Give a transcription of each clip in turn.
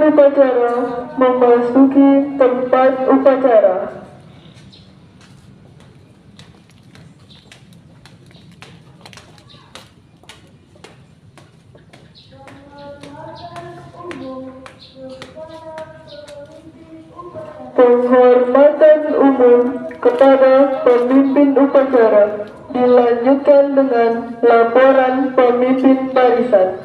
upacara memasuki tempat upacara. Penghormatan umum kepada pemimpin upacara dilanjutkan dengan laporan pemimpin barisan.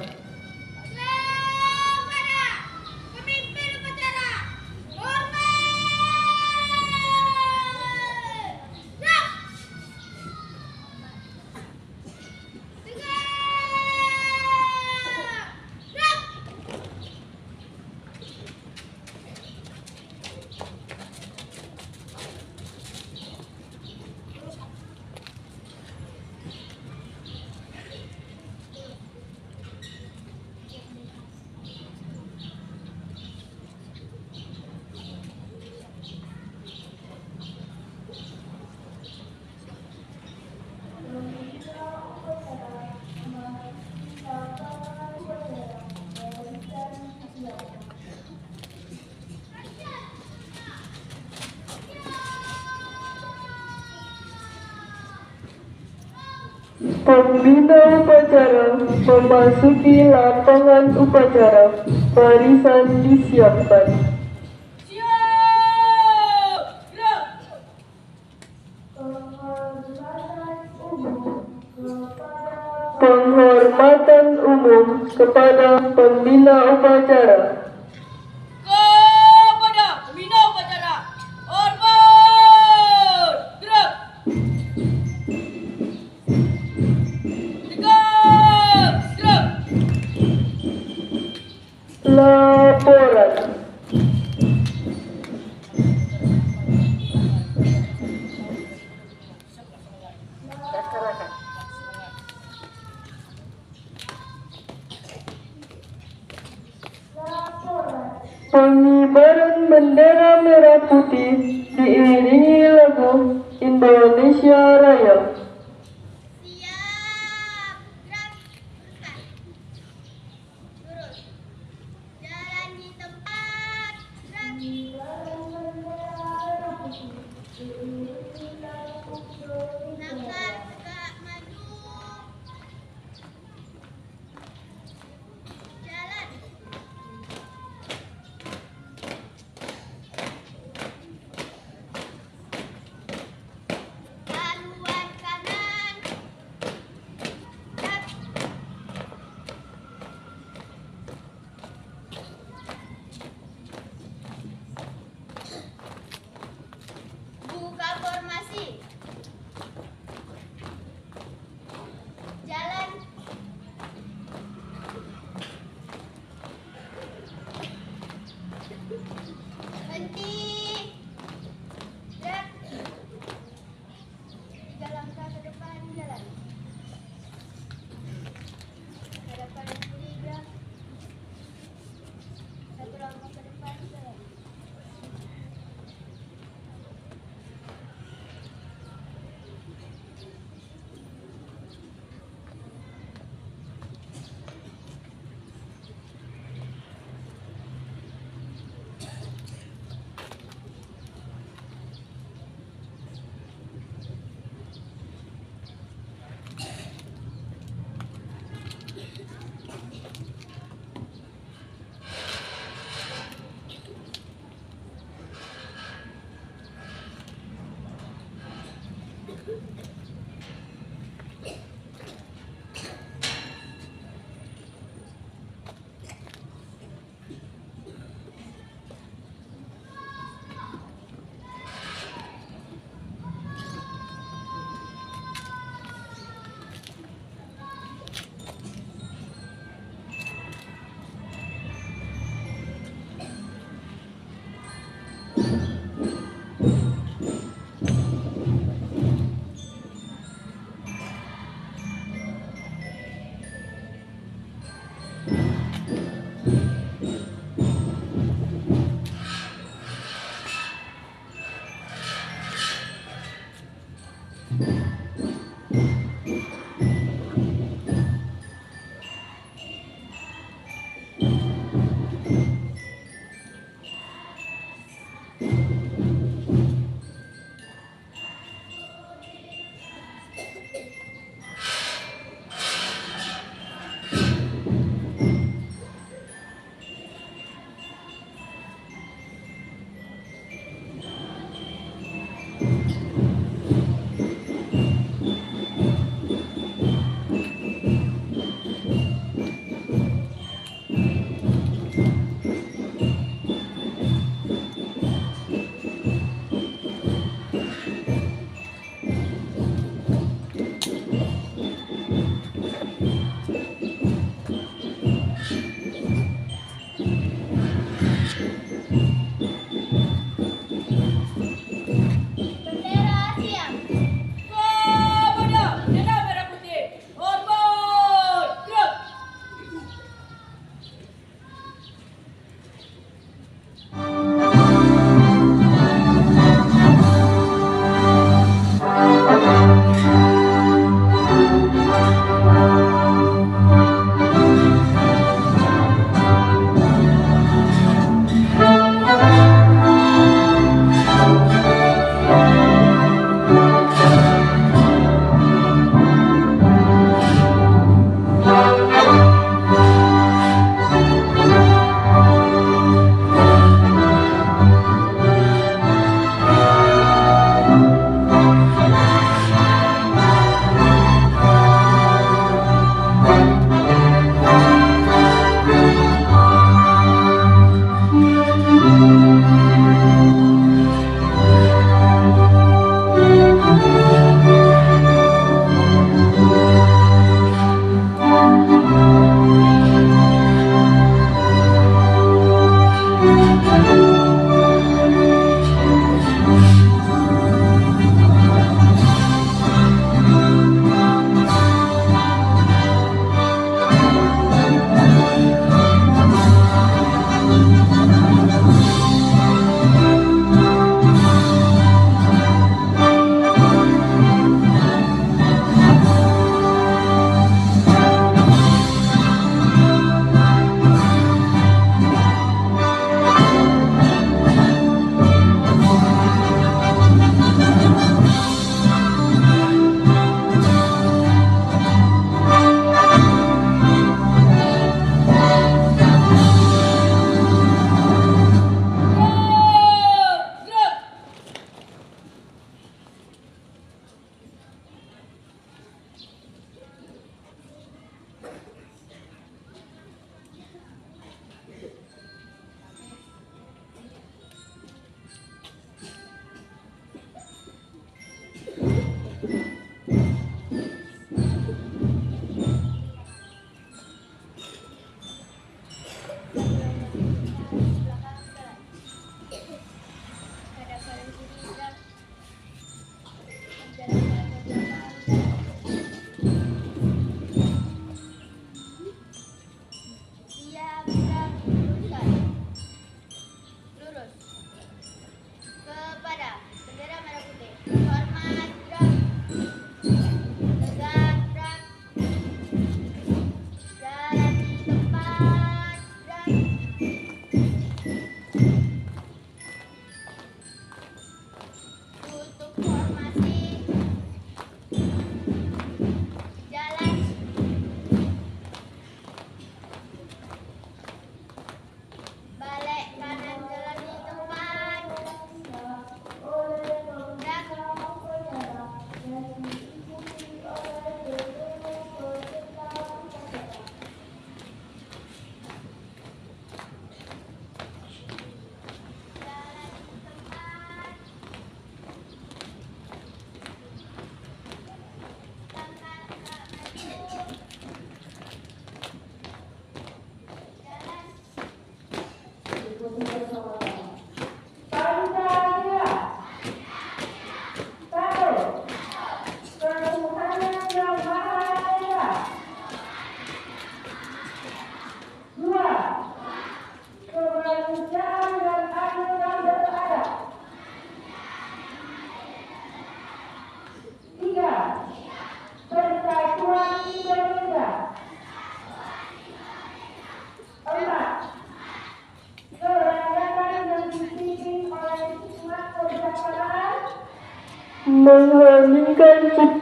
Pembina upacara memasuki lapangan upacara. Barisan disiapkan. Penghormatan umum kepada pembina upacara. Kepada pembina upacara, hormat, gerak. Tegak, gerak. Laporan. Pengibaran bendera merah putih diiringi lagu Indonesia Raya. Siap, gerak, teruskan. Lurus. Jalan di tempat, gerak. Langkah tegak maju. Jalan.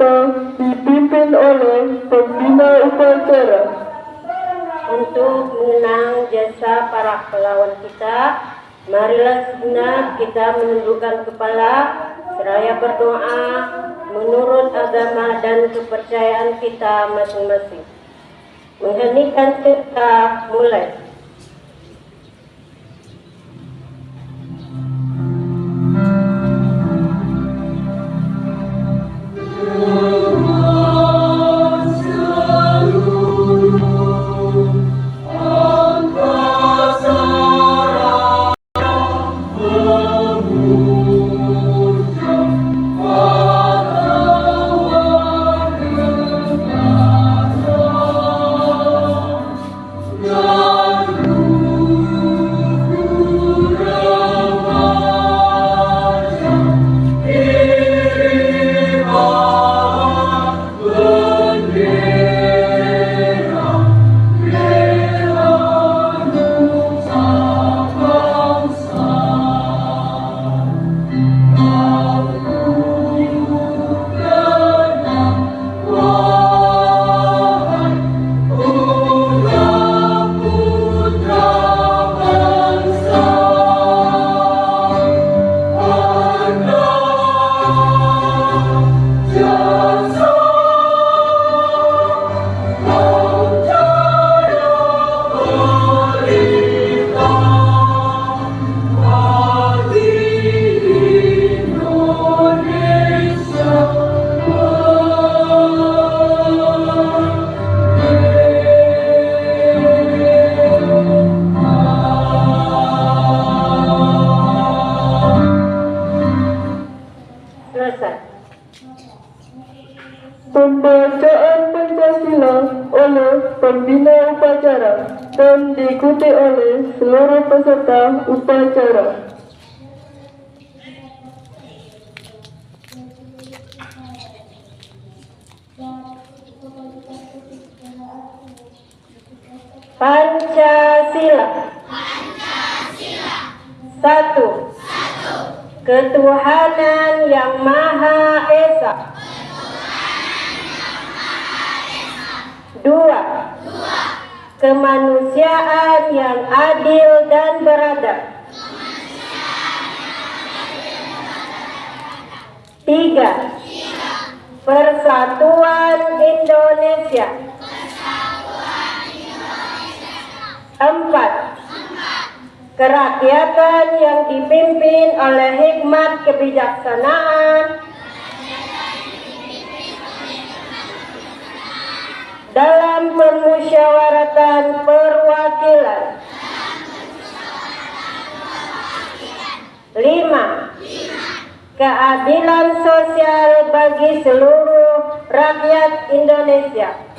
peserta dipimpin oleh pembina upacara. Untuk mengenang jasa para pahlawan kita, marilah sejenak kita menundukkan kepala seraya berdoa menurut agama dan kepercayaan kita masing-masing. Mengheningkan kita mulai. Pembacaan Pancasila oleh pembina upacara dan diikuti oleh seluruh peserta upacara. Pancasila. Satu. Ketuhanan yang Maha Esa. Dua. Kemanusiaan yang adil dan beradab. Tiga. Persatuan Indonesia. Empat. Kerakyatan yang dipimpin oleh hikmat kebijaksanaan dalam permusyawaratan perwakilan. 5. Keadilan sosial bagi seluruh rakyat Indonesia.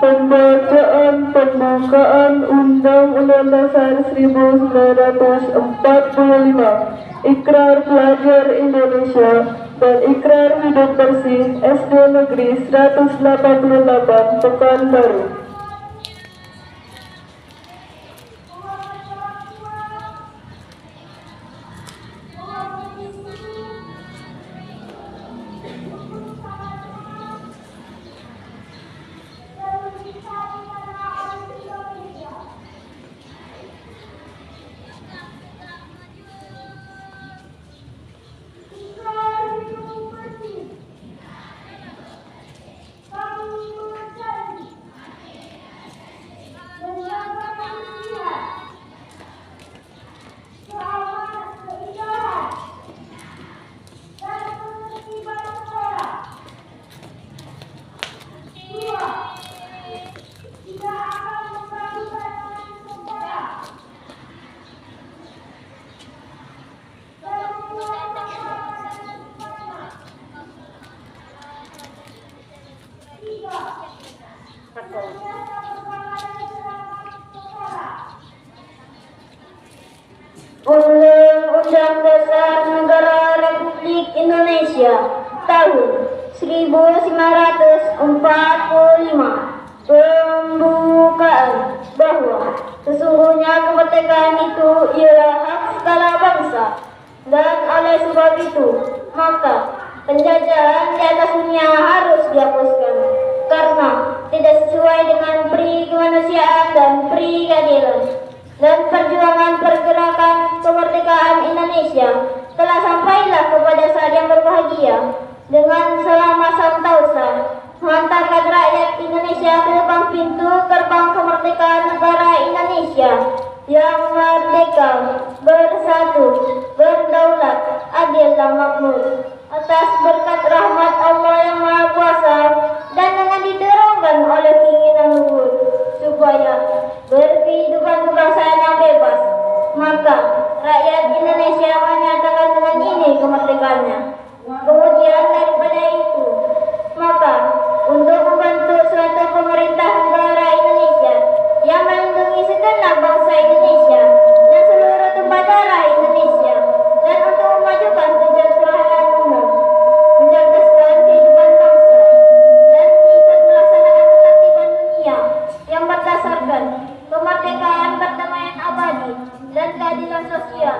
Pembacaan pembukaan Undang-Undang Dasar 1945, Ikrar Pelajar Indonesia dan Ikrar Hidup Bersih SD Negeri 188 Pekanbaru. Undang-Undang Dasar Negara Republik Indonesia tahun 1945. Pembukaan bahwa sesungguhnya kemerdekaan itu ialah hak segala bangsa, dan oleh sebab itu maka penjajahan di atas dunia harus dihapuskan karena tidak sesuai dengan peri kemanusiaan dan peri keadilan. Dan perjuangan pergerakan kemerdekaan Indonesia telah sampailah kepada saat yang berbahagia dengan selama Santausa mengantarkan rakyat Indonesia ke depan pintu gerbang kemerdekaan negara Indonesia yang merdeka, bersatu, berdaulat, adil dan makmur atas berkat rahmat Allah yang Maha Kuasa dan dengan didorongkan oleh keinginan luhur supaya berkehidupan kebangsaan yang bebas, maka rakyat Indonesia menyatakan dengan ini kemerdekaannya. Kemudian daripada itu, maka untuk membantu suatu pemerintah negara Indonesia yang melindungi segenap bangsa Indonesia dan seluruh tumpah darah Indonesia, dan untuk memajukan kesejahteraan umum, mencerdaskan kehidupan bangsa, dan ikut melaksanakan ketertiban dunia yang berdasarkan kemerdekaan, perdamaian abadi, dan keadilan sosial,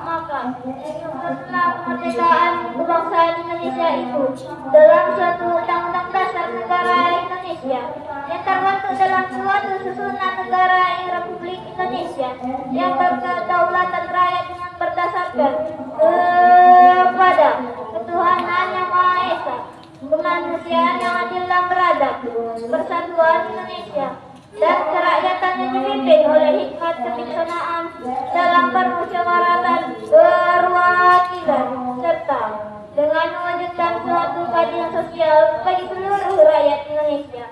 maka setelah kemerdekaan kebangsaan Indonesia itu dalam suatu undang-undang dasar negara Indonesia yang terbentuk dalam suatu susunan negara Republik Indonesia yang berkedaulatan rakyat dengan berdasarkan kepada ketuhanan yang Maha Esa, kemanusiaan yang adil dan beradab, persatuan Indonesia, dan kerakyatan yang dipimpin oleh hikmat kebijaksanaan dalam permusyawaratan perwakilan, serta dengan mewujudkan suatu keadilan sosial bagi seluruh rakyat Indonesia.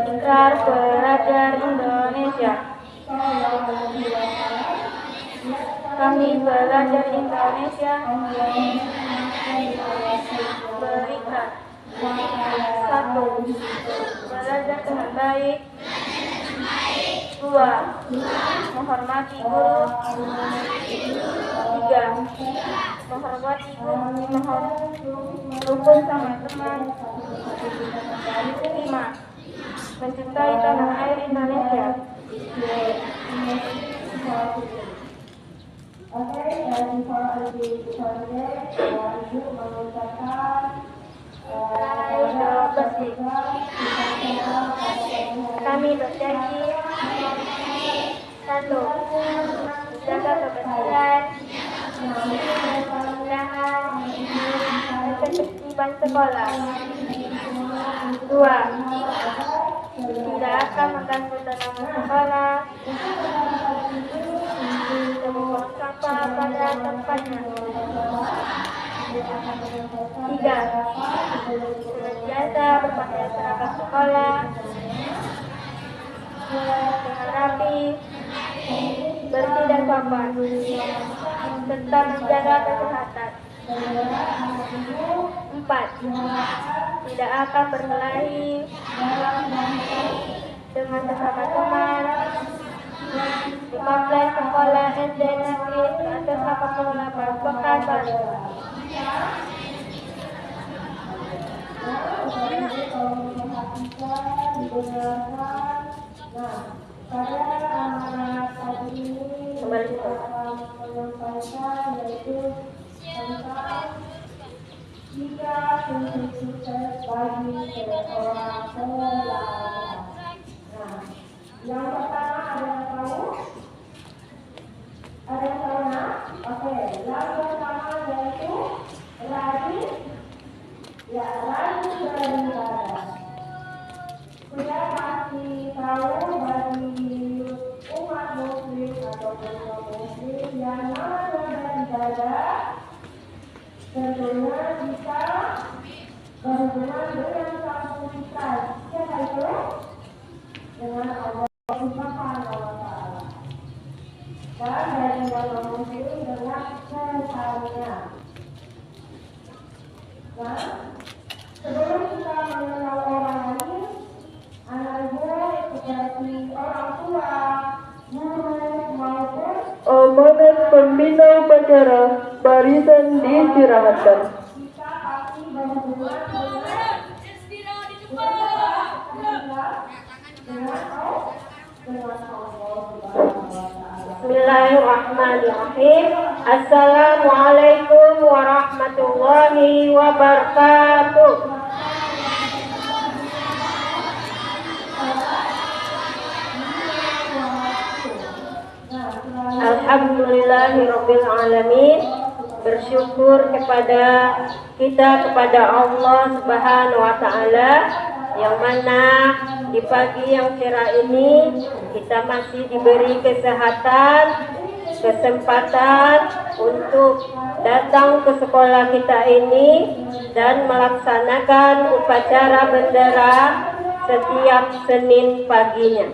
Ikrar Pelajar Indonesia. Kami pelajar Indonesia berikat. 1. Belajar dengan baik. 2. Menghormati guru. 3. Menghormati rukun sama teman. 5. Mencintai tanah air Indonesia. Oke, dan kalau lebih pendek, Ibu mengucapkan kami berjanji 1. Menjaga kebersihan, kebersihan, dan ketertiban sekolah. 2. Tidak akan mengganggu tanaman sekolah, dan membuang sampah pada tempatnya. 3. Senantiasa berpakaian seragam sekolah dengan rapi, bersih dan sopan, serta menjaga kesehatan. 4. Tidak akan berkelahi dengan sesama teman di kompleks sekolah SD Negeri 188 Pekanbaru. Jika kunci sukses bagi seorang pelajar. Nah, yang pertama ada yang tahu? Ada yang tahu nak? Oke, yang pertama yaitu rajin. Ya, rajin beribadah. Sudah pasti tahu bagi umat muslim ataupun non-muslim yang namanya beribadah tentunya bisa berhubungan dengan sang pencipta. Siapa itu? Dengan Allah Subhanahu wa Ta'ala. Dan dari non-muslim dengan sesaminya. Nah, sebelum kita mengenal orang lain, anak-anak seperti orang tua, guru maupun amanat pembina upacara dan diistirahatkan. Istirahat di depan. Bismillahirrahmanirrahim. Assalamualaikum warahmatullahi wabarakatuh. Alhamdulillahirrabbilalamin. Bersyukur kepada Allah Subhanahu wa Ta'ala, yang mana di pagi yang cerah ini kita masih diberi kesempatan untuk datang ke sekolah kita ini dan melaksanakan upacara bendera setiap Senin paginya.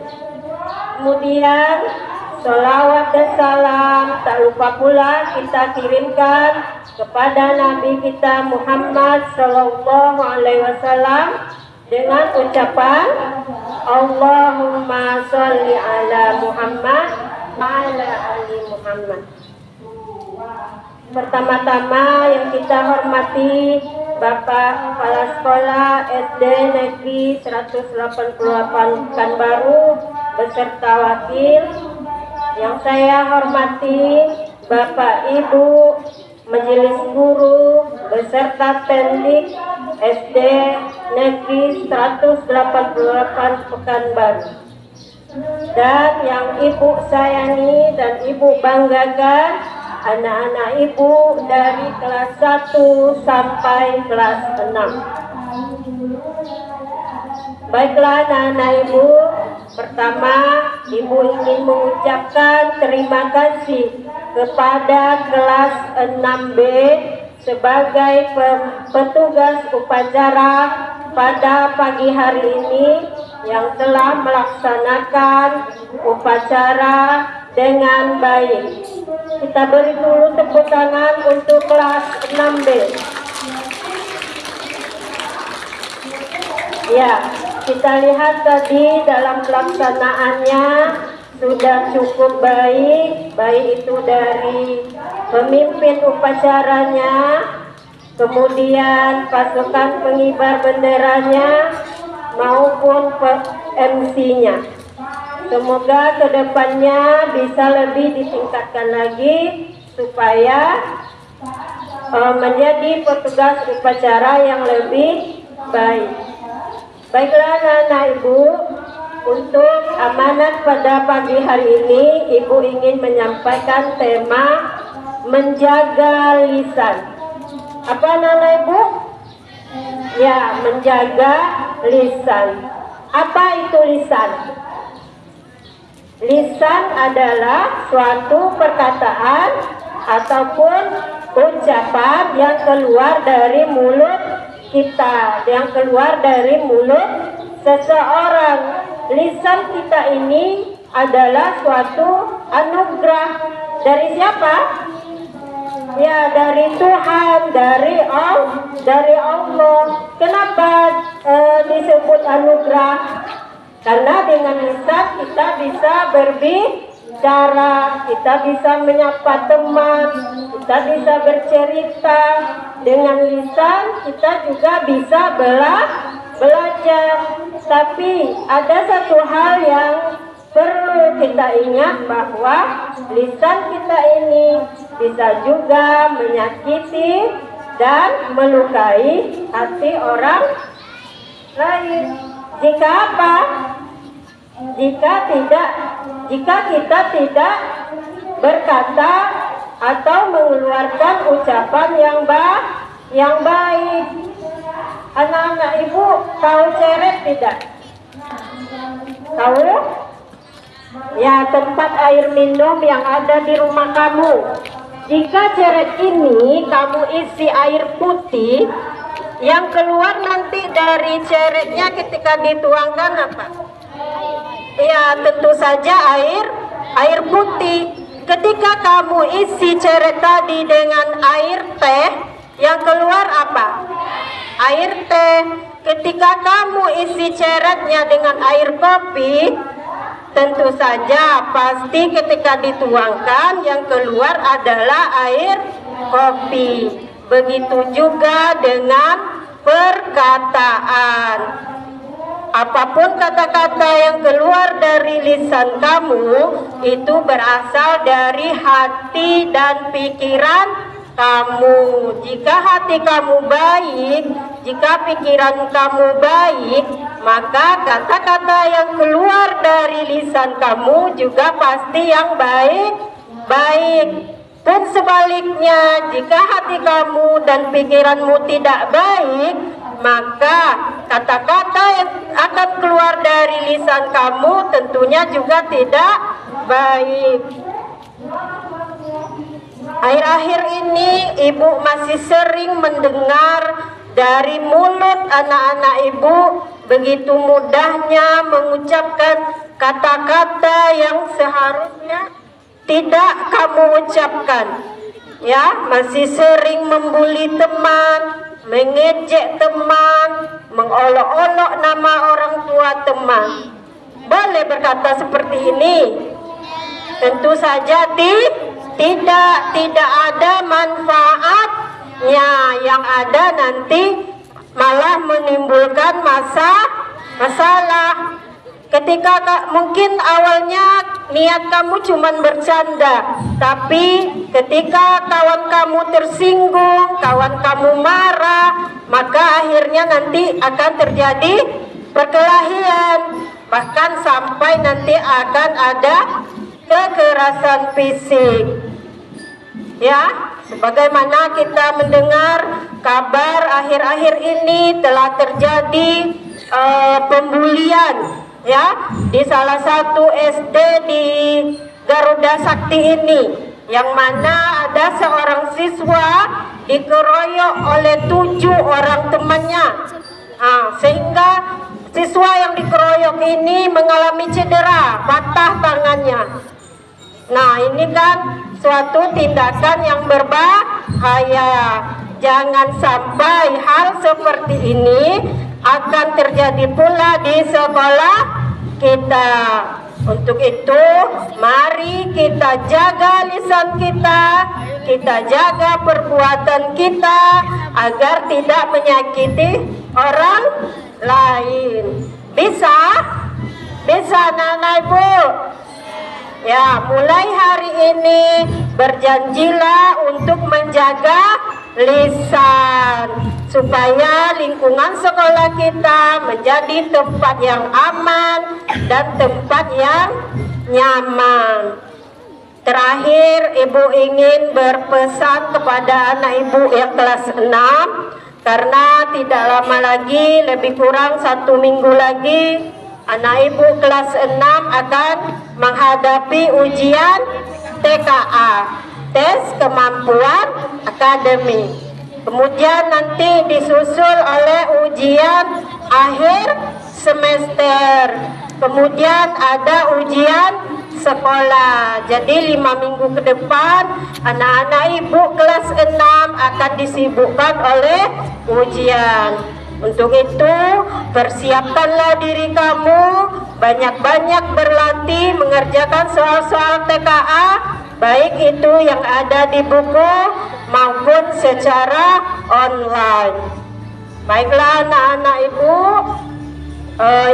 Kemudian sholawat dan salam tak lupa pula kita kirimkan kepada Nabi kita Muhammad Sallallahu Alaihi Wasallam dengan ucapan Allahumma sholli ala Muhammad wa ala ali Muhammad. Pertama-tama yang kita hormati Bapak Kepala Sekolah SD Negeri 188 Pekanbaru beserta wakil. Yang saya hormati Bapak Ibu Majelis Guru beserta Pendik SD Negeri 188 Pekanbaru. Dan yang Ibu sayangi dan Ibu banggakan, anak-anak Ibu dari kelas 1 sampai kelas 6. Baiklah anak-anak Ibu, pertama Ibu ingin mengucapkan terima kasih kepada kelas 6B sebagai petugas upacara pada pagi hari ini yang telah melaksanakan upacara dengan baik. Kita beri dulu tepuk tangan untuk kelas 6B. Ya, kita lihat tadi dalam pelaksanaannya sudah cukup baik itu dari pemimpin upacaranya, kemudian pasukan pengibar benderanya maupun MC-nya. Semoga kedepannya bisa lebih ditingkatkan lagi supaya menjadi petugas upacara yang lebih baik. Baiklah anak-anak Ibu, untuk amanat pada pagi hari ini Ibu ingin menyampaikan tema menjaga lisan. Apa anak-anak Ibu? Ya, menjaga lisan. Apa itu lisan? Lisan adalah suatu perkataan ataupun ucapan yang keluar dari mulut kita, yang keluar dari mulut seseorang. Lisan kita ini adalah suatu anugerah dari siapa? Ya, dari Tuhan, dari Allah. Kenapa disebut anugerah? Karena dengan lisan kita bisa berbicara, kita bisa menyapa teman, kita bisa bercerita. Dengan lisan kita juga bisa belajar. Tapi ada satu hal yang perlu kita ingat, bahwa lisan kita ini bisa juga menyakiti dan melukai hati orang lain. Jika apa? Jika kita tidak berkata atau mengeluarkan ucapan yang baik. Anak-anak Ibu tahu ceret tidak? Tahu? Ya, tempat air minum yang ada di rumah kamu. Jika ceret ini kamu isi air putih, yang keluar nanti dari ceretnya ketika dituangkan apa? Ya, tentu saja air putih. Ketika kamu isi ceret tadi dengan air teh, yang keluar apa? Air teh. Ketika kamu isi ceretnya dengan air kopi, tentu saja pasti ketika dituangkan yang keluar adalah air kopi. Begitu juga dengan perkataan. Apapun kata-kata yang keluar dari lisan kamu itu berasal dari hati dan pikiran kamu. Jika hati kamu baik, jika pikiran kamu baik, maka kata-kata yang keluar dari lisan kamu juga pasti yang baik. Pun sebaliknya, jika hati kamu dan pikiranmu tidak baik, maka kata-kata yang akan keluar dari lisan kamu tentunya juga tidak baik. Akhir-akhir ini ibu masih sering mendengar dari mulut anak-anak ibu begitu mudahnya mengucapkan kata-kata yang seharusnya tidak kamu ucapkan. Ya, masih sering membuli teman, mengejek teman, mengolok-olok nama orang tua teman. Boleh berkata seperti ini? Tentu saja tidak ada manfaatnya, yang ada nanti malah menimbulkan masalah. Ketika mungkin awalnya niat kamu cuma bercanda, tapi ketika kawan kamu tersinggung, kawan kamu marah, maka akhirnya nanti akan terjadi perkelahian, bahkan sampai nanti akan ada kekerasan fisik. Ya, sebagaimana kita mendengar kabar akhir-akhir ini telah terjadi pembulian, ya, di salah satu SD di Garuda Sakti ini, yang mana ada seorang siswa dikeroyok oleh 7 orang temannya, sehingga siswa yang dikeroyok ini mengalami cedera, patah tangannya. Nah, ini kan suatu tindakan yang berbahaya. Jangan sampai hal seperti ini akan terjadi pula di sekolah kita. Untuk itu, mari kita jaga lisan kita jaga perbuatan kita agar tidak menyakiti orang lain. Bisa anak-anak ibu? Ya, mulai hari ini berjanjilah untuk menjaga lisan supaya lingkungan sekolah kita menjadi tempat yang aman dan tempat yang nyaman. Terakhir, ibu ingin berpesan kepada anak ibu yang kelas 6, karena tidak lama lagi, lebih kurang 1 minggu lagi, anak ibu kelas 6 akan menghadapi ujian TKA, tes kemampuan akademik. Kemudian nanti disusul oleh ujian akhir semester. Kemudian ada ujian sekolah. Jadi 5 minggu ke depan anak-anak ibu kelas 6 akan disibukkan oleh ujian. Untuk itu, persiapkanlah diri kamu, banyak-banyak berlatih mengerjakan soal-soal TKA, baik itu yang ada di buku maupun secara online. Baiklah anak-anak ibu,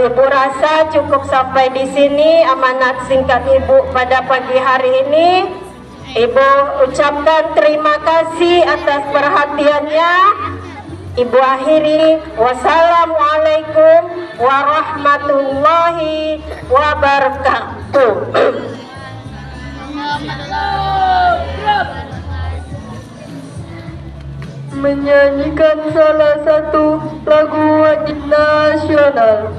ibu rasa cukup sampai di sini amanat singkat ibu pada pagi hari ini. Ibu ucapkan terima kasih atas perhatiannya. Ibu akhiri, wassalamualaikum warahmatullahi wabarakatuh. Menyanyikan salah satu lagu wajib nasional.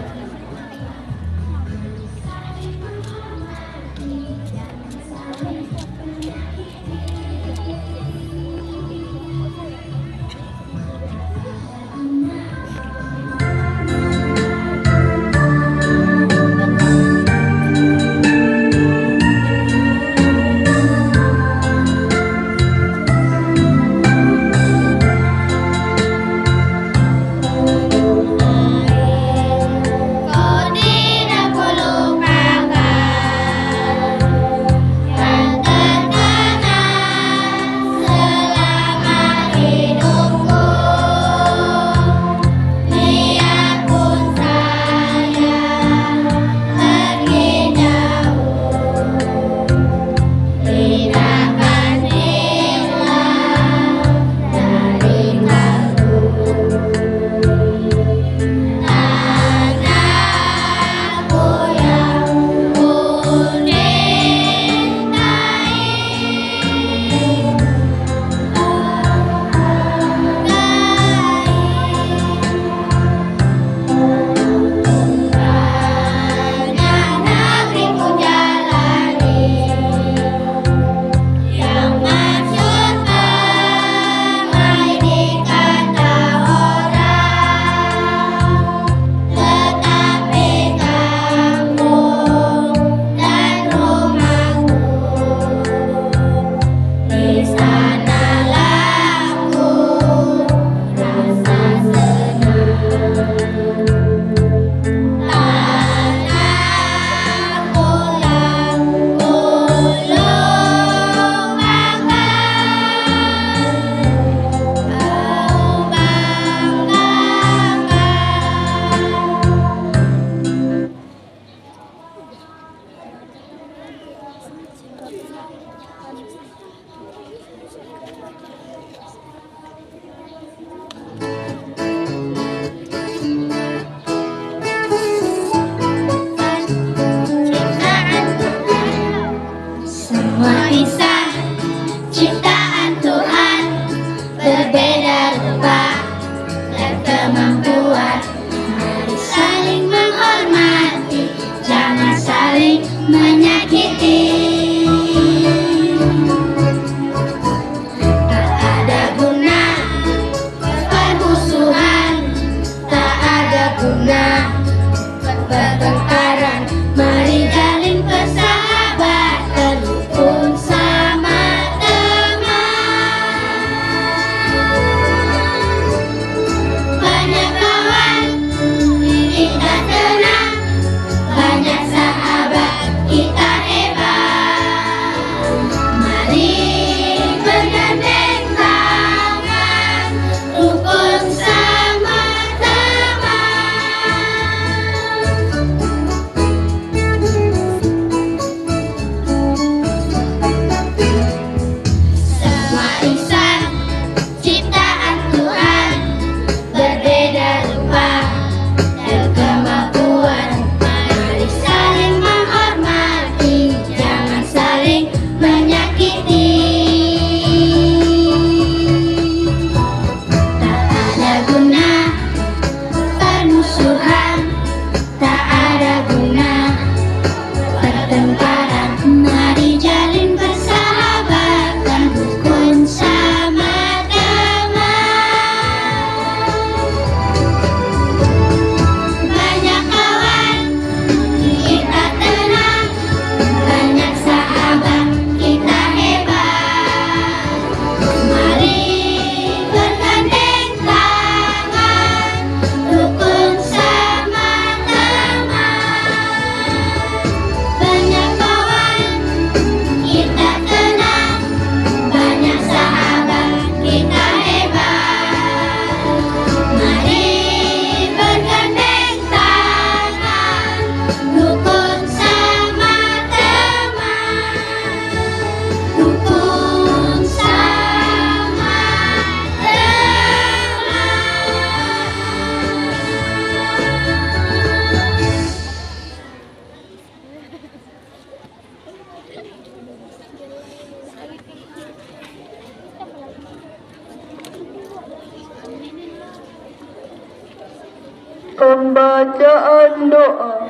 Pembacaan doa.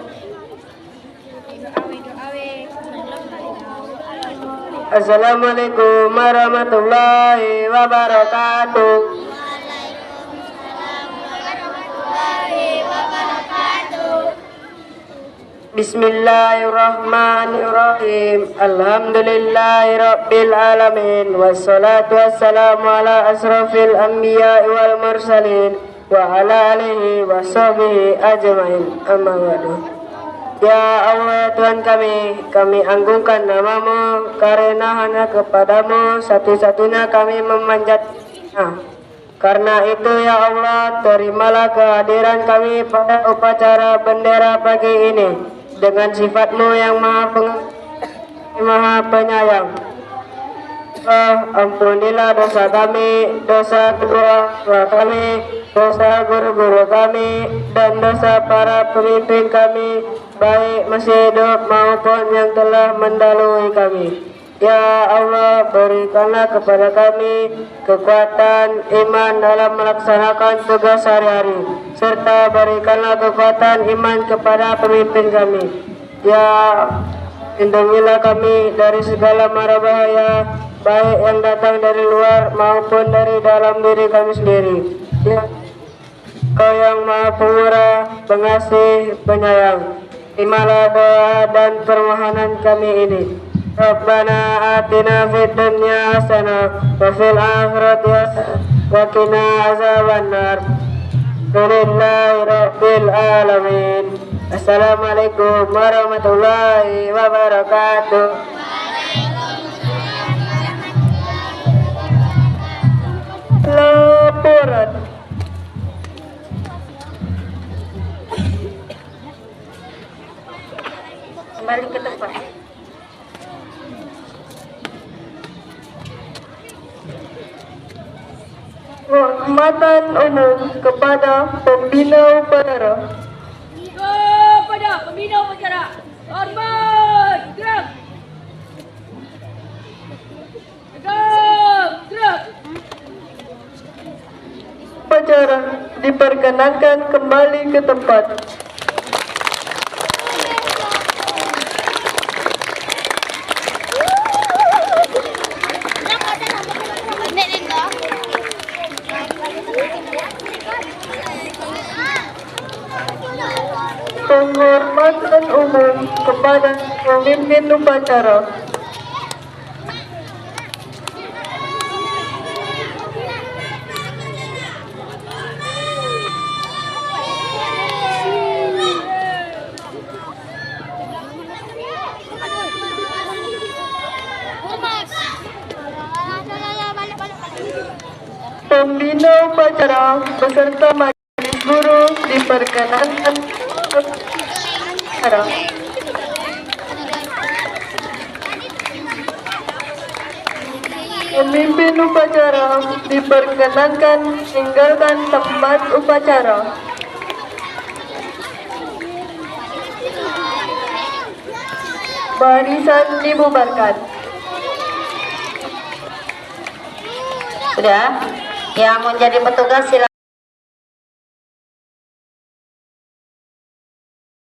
Assalamualaikum warahmatullahi wabarakatuh. Bismillahirrahmanirrahim. Alhamdulillahirabbil alamin wassalatu wassalamu ala asrofil anbiya wal mursalin wa ala alihi wa sahbihi ajmain. Amma ba'du. Ya Allah Tuhan kami anggungkan namamu karena hanya kepadamu satu-satunya kami memanjatnya. Karena itu ya Allah, terimalah kehadiran kami pada upacara bendera pagi ini dengan sifatmu yang maha penyayang. Ampunilah dosa kami, dosa kedua kami, dosa guru-guru kami, dan dosa para pemimpin kami, baik masih hidup maupun yang telah mendahului kami. Ya Allah, berikanlah kepada kami kekuatan iman dalam melaksanakan tugas sehari-hari, serta berikanlah kekuatan iman kepada pemimpin kami. Ya, lindungilah kami dari segala mara bahaya, baik yang datang dari luar maupun dari dalam diri kami sendiri. Ya, Kau yang Maha Pemurah, Pengasih, Penyayang, terimalah doa dan permohonan kami ini. Rabbana atina fid dunya hasanah wa fil akhirati hasanah wa qina azabannar. Alhamdulillahi rabbil alamin. Assalamualaikum warahmatullahi wabarakatuh. Laporan. Kembali ke tempat. Penghormatan umum kepada pembina upacara. Kepada pembina upacara. Hormat. Gerak. Gerak. Upacara diperkenankan kembali ke tempat. Penghormatan umum kepada pemimpin upacara. Pembina upacara beserta majelis guru diperkenankan upacara. Pemimpin upacara diperkenankan tinggalkan tempat upacara. Barisan dibubarkan. Sudah, yang menjadi petugas silakan.